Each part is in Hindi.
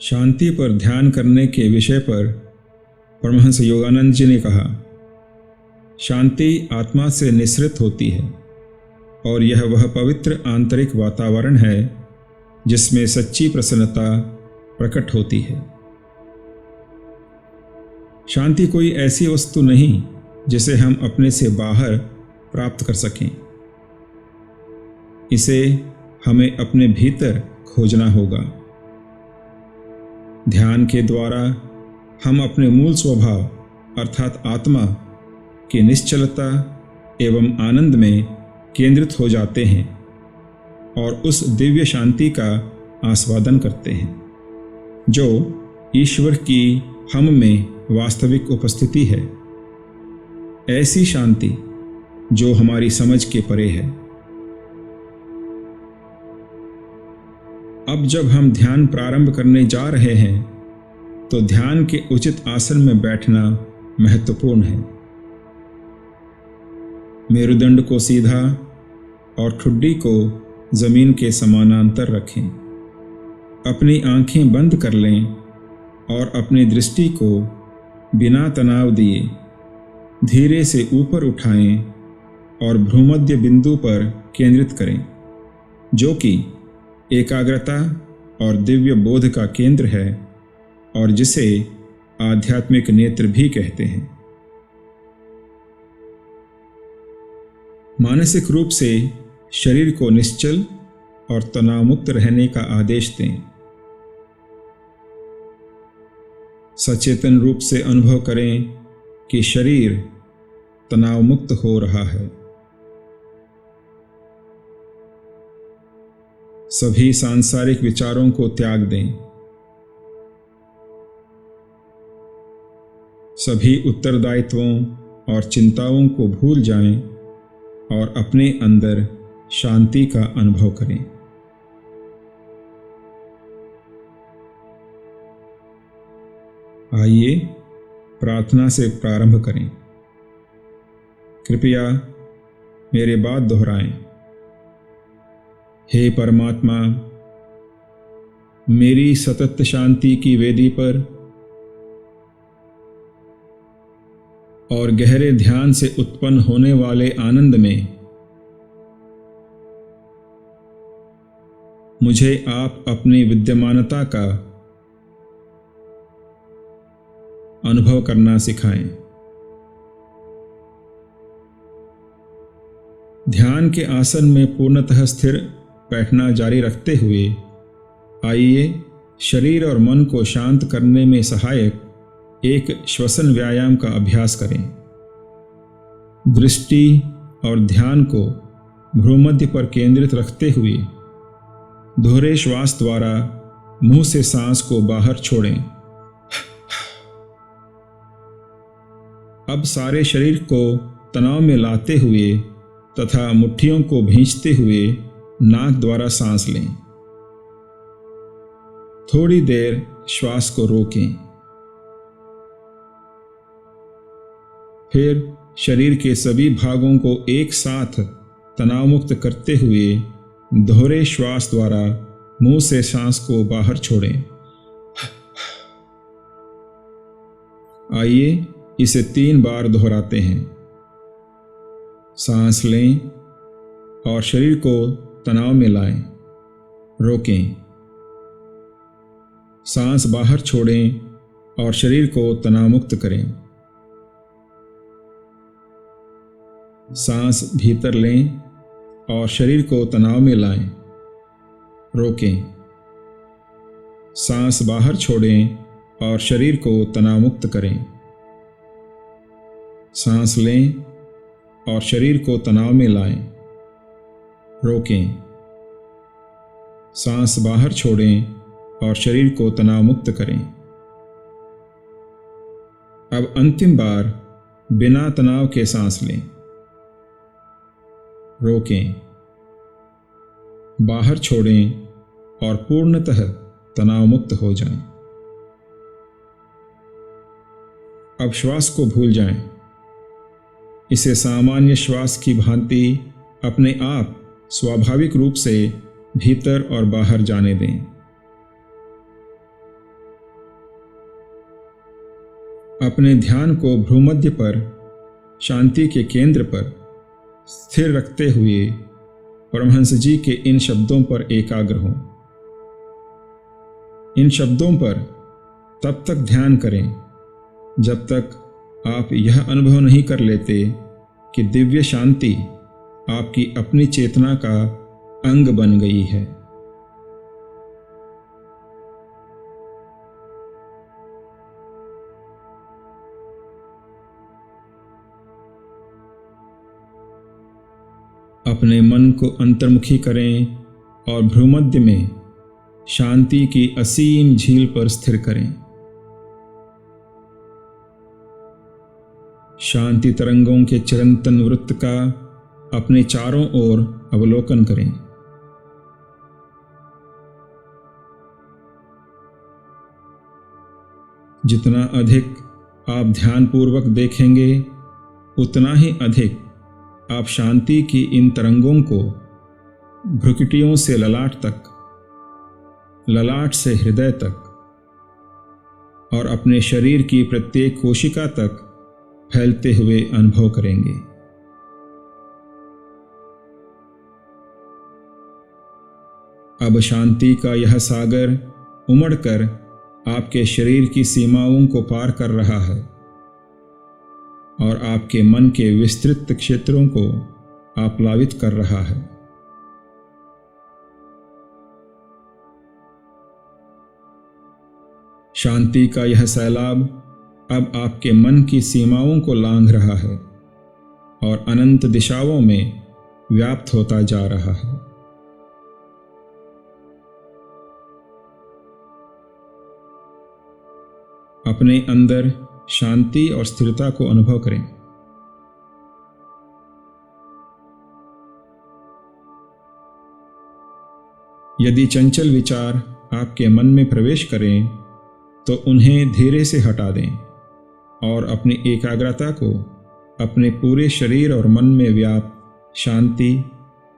शांति पर ध्यान करने के विषय पर परमहंस योगानंद जी ने कहा, शांति आत्मा से निःसृत होती है और यह वह पवित्र आंतरिक वातावरण है जिसमें सच्ची प्रसन्नता प्रकट होती है। शांति कोई ऐसी वस्तु नहीं जिसे हम अपने से बाहर प्राप्त कर सकें। इसे हमें अपने भीतर खोजना होगा। ध्यान के द्वारा हम अपने मूल स्वभाव अर्थात आत्मा की निश्चलता एवं आनंद में केंद्रित हो जाते हैं और उस दिव्य शांति का आस्वादन करते हैं जो ईश्वर की हम में वास्तविक उपस्थिति है। ऐसी शांति जो हमारी समझ के परे है। अब जब हम ध्यान प्रारंभ करने जा रहे हैं तो ध्यान के उचित आसन में बैठना महत्वपूर्ण है। मेरुदंड को सीधा और ठुड्डी को जमीन के समानांतर रखें। अपनी आंखें बंद कर लें और अपनी दृष्टि को बिना तनाव दिए धीरे से ऊपर उठाएं और भ्रूमध्य बिंदु पर केंद्रित करें, जो कि एकाग्रता और दिव्य बोध का केंद्र है और जिसे आध्यात्मिक नेत्र भी कहते हैं। मानसिक रूप से शरीर को निश्चल और तनावमुक्त रहने का आदेश दें। सचेतन रूप से अनुभव करें कि शरीर तनावमुक्त हो रहा है। सभी सांसारिक विचारों को त्याग दें। सभी उत्तरदायित्वों और चिंताओं को भूल जाएं और अपने अंदर शांति का अनुभव करें। आइए प्रार्थना से प्रारंभ करें। कृपया मेरे बात दोहराएं। हे परमात्मा, मेरी सतत शांति की वेदी पर और गहरे ध्यान से उत्पन्न होने वाले आनंद में मुझे आप अपनी विद्यमानता का अनुभव करना सिखाएं। ध्यान के आसन में पूर्णतः स्थिर बैठना जारी रखते हुए आइए शरीर और मन को शांत करने में सहायक एक श्वसन व्यायाम का अभ्यास करें। दृष्टि और ध्यान को भ्रूमध्य पर केंद्रित रखते हुए दोहरे श्वास द्वारा मुंह से सांस को बाहर छोड़ें। अब सारे शरीर को तनाव में लाते हुए तथा मुट्ठियों को भींचते हुए नाक द्वारा सांस लें। थोड़ी देर श्वास को रोकें। फिर शरीर के सभी भागों को एक साथ तनाव मुक्त करते हुए दोहरे श्वास द्वारा मुंह से सांस को बाहर छोड़ें। आइए इसे 3 बार दोहराते हैं। सांस लें और शरीर को तनाव में लाएं। रोकें। सांस बाहर छोड़ें और शरीर को तनाव मुक्त करें। सांस भीतर लें और शरीर को तनाव में लाएं। रोकें। सांस बाहर छोड़ें और शरीर को तनाव मुक्त करें। सांस लें और शरीर को तनाव में लाएं। रोकें। सांस बाहर छोड़ें और शरीर को तनाव मुक्त करें। अब अंतिम बार बिना तनाव के सांस लें। रोकें। बाहर छोड़ें और पूर्णतः तनाव मुक्त हो जाएं। अब श्वास को भूल जाएं। इसे सामान्य श्वास की भांति अपने आप स्वाभाविक रूप से भीतर और बाहर जाने दें। अपने ध्यान को भ्रूमध्य पर शांति के केंद्र पर स्थिर रखते हुए परमहंस जी के इन शब्दों पर एकाग्र हों। इन शब्दों पर तब तक ध्यान करें जब तक आप यह अनुभव नहीं कर लेते कि दिव्य शांति आपकी अपनी चेतना का अंग बन गई है। अपने मन को अंतर्मुखी करें और भ्रूमध्य में शांति की असीम झील पर स्थिर करें। शांति तरंगों के चिरंतन वृत्त का अपने चारों ओर अवलोकन करें। जितना अधिक आप ध्यानपूर्वक देखेंगे, उतना ही अधिक आप शांति की इन तरंगों को भ्रुकुटियों से ललाट तक, ललाट से हृदय तक और अपने शरीर की प्रत्येक कोशिका तक फैलते हुए अनुभव करेंगे। अब शांति का यह सागर उमड़कर आपके शरीर की सीमाओं को पार कर रहा है और आपके मन के विस्तृत क्षेत्रों को आप्लावित कर रहा है। शांति का यह सैलाब अब आपके मन की सीमाओं को लांघ रहा है और अनंत दिशाओं में व्याप्त होता जा रहा है। अपने अंदर शांति और स्थिरता को अनुभव करें। यदि चंचल विचार आपके मन में प्रवेश करें तो उन्हें धीरे से हटा दें और अपनी एकाग्रता को अपने पूरे शरीर और मन में व्याप्त शांति,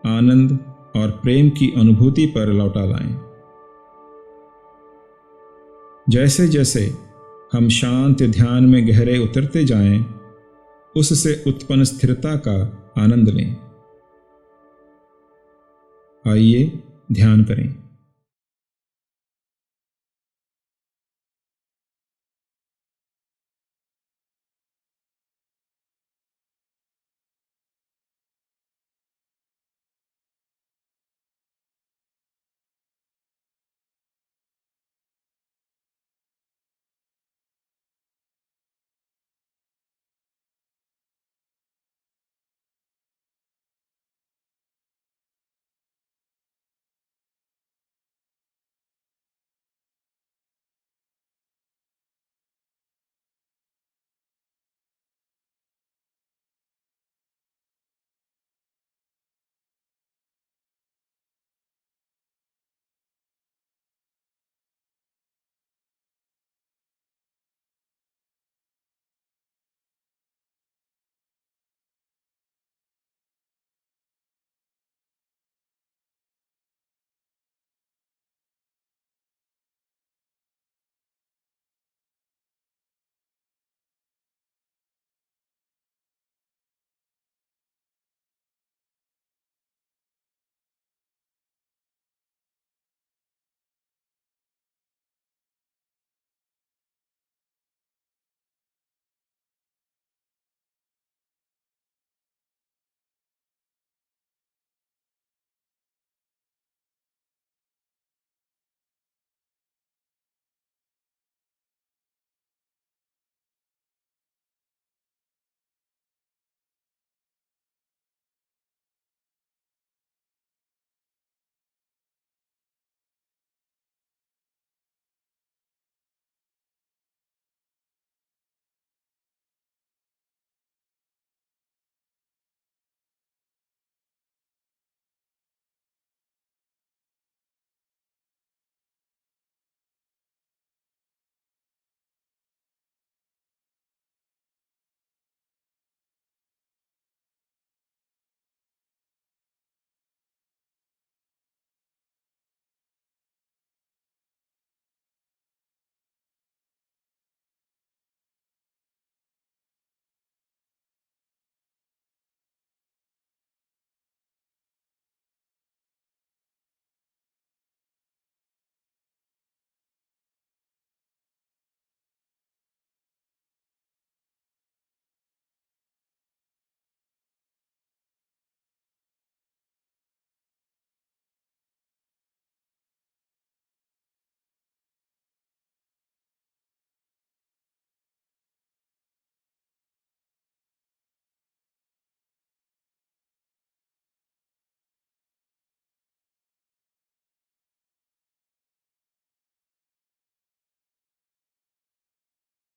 आनंद और प्रेम की अनुभूति पर लौटा लाएं। जैसे जैसे हम शांत ध्यान में गहरे उतरते जाएं, उससे उत्पन्न स्थिरता का आनंद लें। आइए ध्यान करें।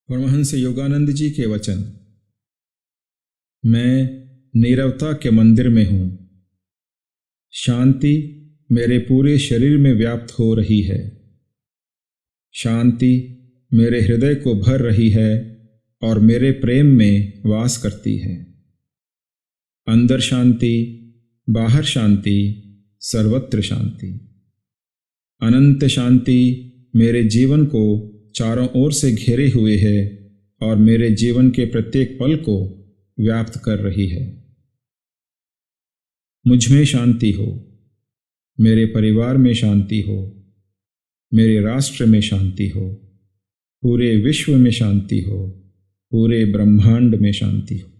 परमहंस योगानंद जी के वचन। मैं नीरवता के मंदिर में हूँ। शांति मेरे पूरे शरीर में व्याप्त हो रही है। शांति मेरे हृदय को भर रही है और मेरे प्रेम में वास करती है। अंदर शांति, बाहर शांति, सर्वत्र शांति। अनंत शांति मेरे जीवन को चारों ओर से घेरे हुए है और मेरे जीवन के प्रत्येक पल को व्याप्त कर रही है। मुझ में शांति हो, मेरे परिवार में शांति हो, मेरे राष्ट्र में शांति हो, पूरे विश्व में शांति हो, पूरे ब्रह्मांड में शांति हो।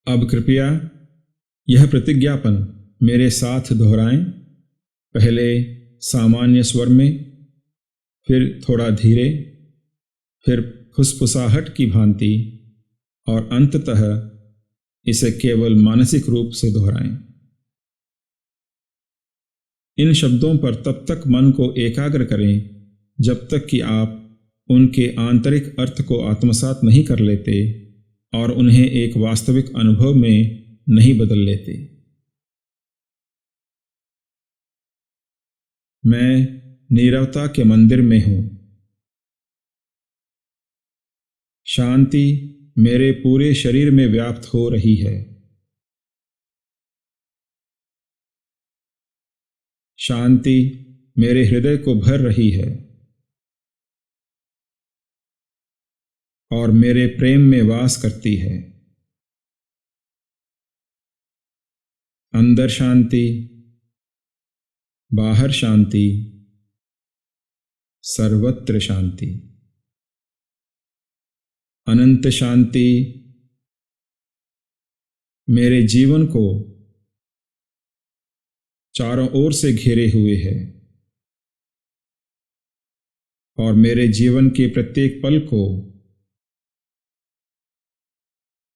अब कृपया यह प्रतिज्ञापन मेरे साथ दोहराएं। पहले सामान्य स्वर में, फिर थोड़ा धीरे, फिर फुसफुसाहट की भांति और अंततः इसे केवल मानसिक रूप से दोहराएं। इन शब्दों पर तब तक मन को एकाग्र करें जब तक कि आप उनके आंतरिक अर्थ को आत्मसात नहीं कर लेते और उन्हें एक वास्तविक अनुभव में नहीं बदल लेते। मैं नीरवता के मंदिर में हूँ। शांति मेरे पूरे शरीर में व्याप्त हो रही है। शांति मेरे हृदय को भर रही है और मेरे प्रेम में वास करती है। अंदर शांति, बाहर शांति, सर्वत्र शांति। अनंत शांति मेरे जीवन को चारों ओर से घेरे हुए है और मेरे जीवन के प्रत्येक पल को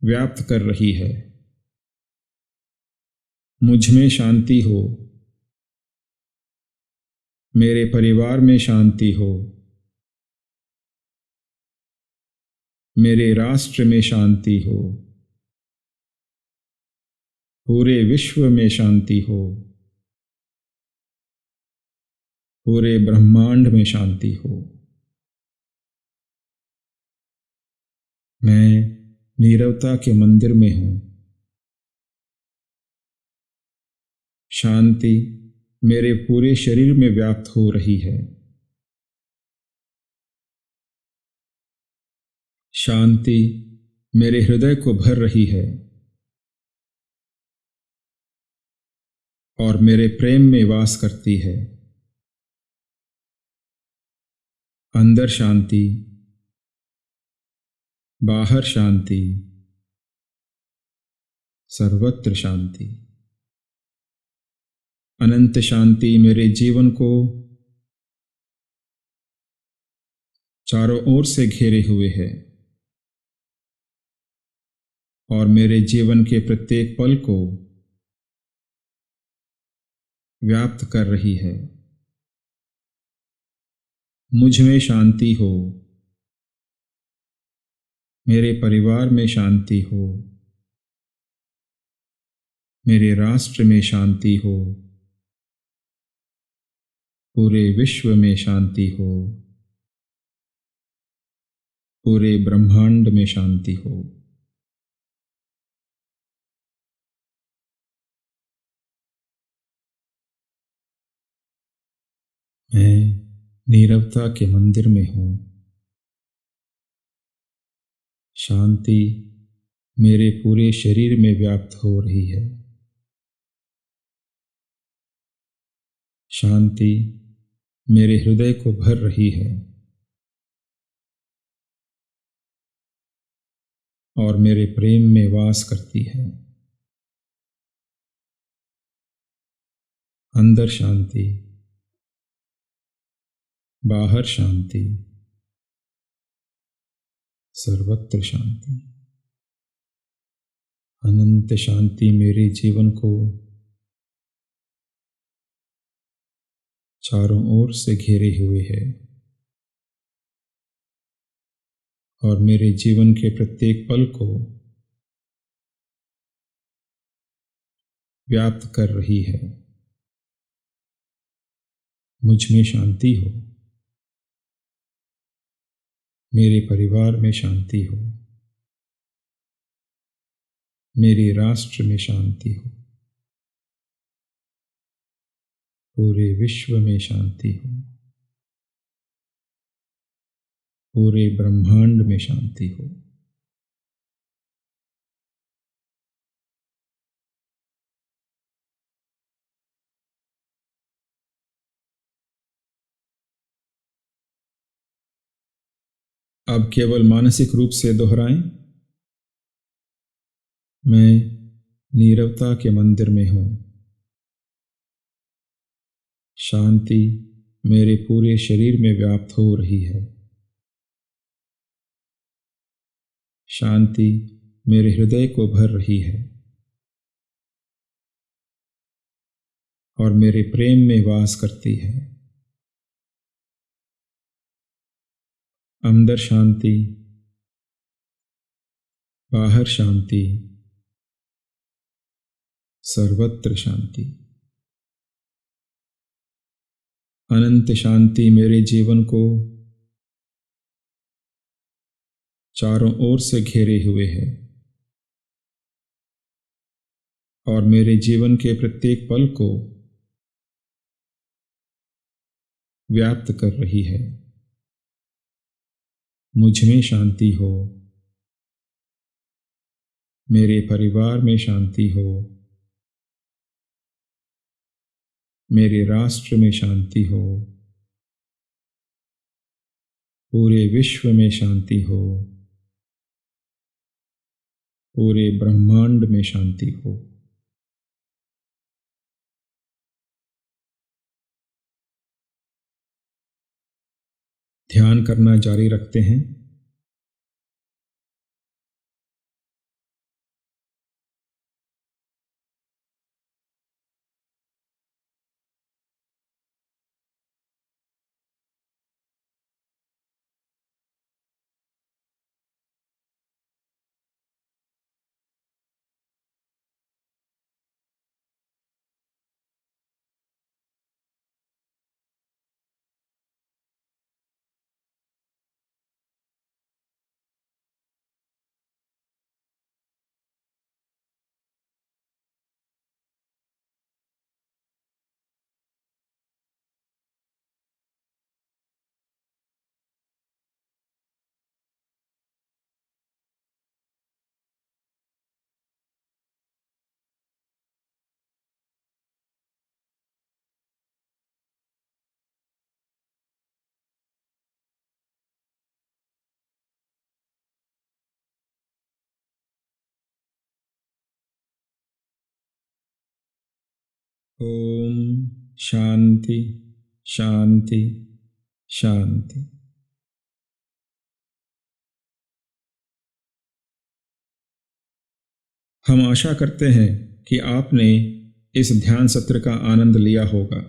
व्याप्त कर रही है। मुझ में शांति हो, मेरे परिवार में शांति हो, मेरे राष्ट्र में शांति हो, पूरे विश्व में शांति हो, पूरे ब्रह्मांड में शांति हो। मैं नीरवता के मंदिर में हूँ। शांति मेरे पूरे शरीर में व्याप्त हो रही है। शांति मेरे हृदय को भर रही है और मेरे प्रेम में वास करती है। अंदर शांति, बाहर शांति, सर्वत्र शांति। अनंत शांति मेरे जीवन को चारों ओर से घेरे हुए है और मेरे जीवन के प्रत्येक पल को व्याप्त कर रही है। मुझ में शांति हो, मेरे परिवार में शांति हो, मेरे राष्ट्र में शांति हो, पूरे विश्व में शांति हो, पूरे ब्रह्मांड में शांति हो। मैं नीरवता के मंदिर में हूँ। शांति मेरे पूरे शरीर में व्याप्त हो रही है। शांति मेरे हृदय को भर रही है और मेरे प्रेम में वास करती है। अंदर शांति, बाहर शांति, सर्वत्र शांति। अनंत शांति मेरे जीवन को चारों ओर से घेरे हुए है और मेरे जीवन के प्रत्येक पल को व्याप्त कर रही है। मुझ में शांति हो, मेरे परिवार में शांति हो, मेरे राष्ट्र में शांति हो, पूरे विश्व में शांति हो, पूरे ब्रह्मांड में शांति हो। अब केवल मानसिक रूप से दोहराएं, मैं नीरवता के मंदिर में हूँ। शांति मेरे पूरे शरीर में व्याप्त हो रही है। शांति मेरे हृदय को भर रही है और मेरे प्रेम में वास करती है। अंदर शांति, बाहर शांति, सर्वत्र शांति। अनंत शांति मेरे जीवन को चारों ओर से घेरे हुए है और मेरे जीवन के प्रत्येक पल को व्याप्त कर रही है। मुझ में शांति हो, मेरे परिवार में शांति हो, मेरे राष्ट्र में शांति हो, पूरे विश्व में शांति हो, पूरे ब्रह्मांड में शांति हो। ध्यान करना जारी रखते हैं। ओम शांति शांति शांति। हम आशा करते हैं कि आपने इस ध्यान सत्र का आनंद लिया होगा।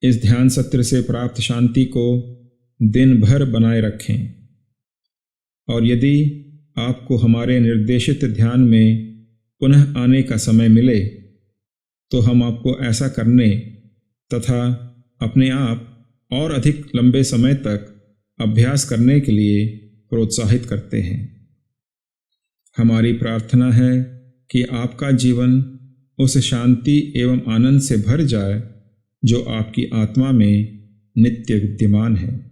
इस ध्यान सत्र से प्राप्त शांति को दिन भर बनाए रखें और यदि आपको हमारे निर्देशित ध्यान में पुनः आने का समय मिले तो हम आपको ऐसा करने तथा अपने आप और अधिक लंबे समय तक अभ्यास करने के लिए प्रोत्साहित करते हैं। हमारी प्रार्थना है कि आपका जीवन उस शांति एवं आनंद से भर जाए जो आपकी आत्मा में नित्य विद्यमान है।